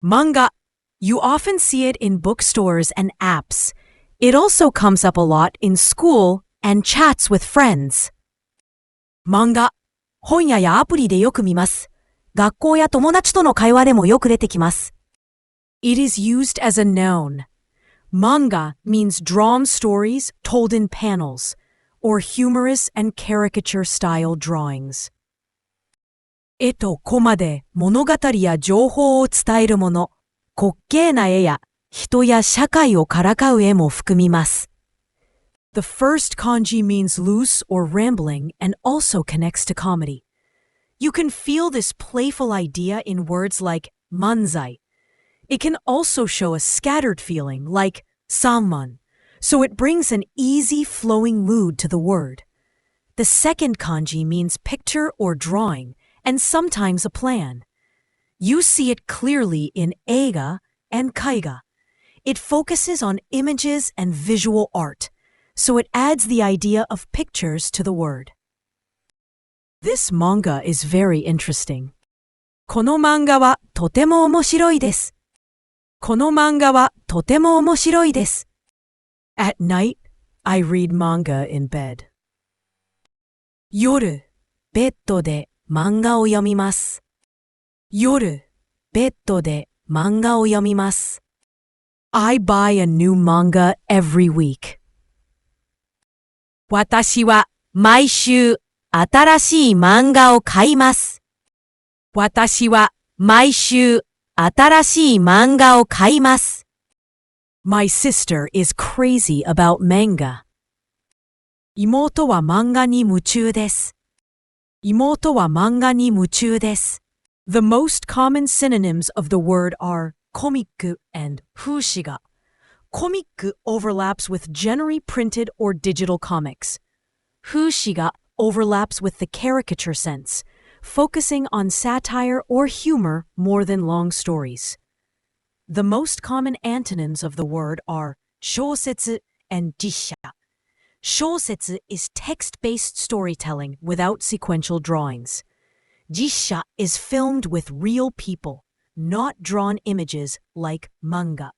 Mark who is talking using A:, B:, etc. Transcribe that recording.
A: Manga. You often see it in bookstores and apps. It also comes up a lot in school and chats with friends. 漫画、本屋やアプリでよく見ます。学校や友達との会話でもよく出てきます。It is used as a noun. Manga means drawn stories told in panels, or humorous and caricature-style drawings. 絵とコマで物語や情報を伝えるもの、滑稽な絵や人や社会をからかう絵も含みます。The first kanji means loose or rambling and also connects to comedy. You can feel this playful idea in words like manzai. It can also show a scattered feeling like sanman, so it brings an easy flowing mood to the word. The second kanji means picture or drawing, and sometimes a plan. You see it clearly in eiga and kaiga. It focuses on images and visual art, so it adds the idea of pictures to the word. This manga is very interesting. この漫画はとても面白いです。この漫画はとても面白いです。At night, I read manga in bed. 夜、ベッドで漫画を読みます。夜、ベッドで漫画を読みます。I buy a new manga every week. 私は毎週新しい漫画を買います。私は毎週新しい漫画を買います。My sister is crazy about manga. 妹は漫画に夢中です。妹は漫画に夢中です。The most common synonyms of the word are comic and fushiga. Comic overlaps with generally printed or digital comics. Fushiga overlaps with the caricature sense, focusing on satire or humor more than long stories. The most common antonyms of the word are 小説 and 実写. 小説 is text-based storytelling without sequential drawings. 実写 is filmed with real people, not drawn images like manga.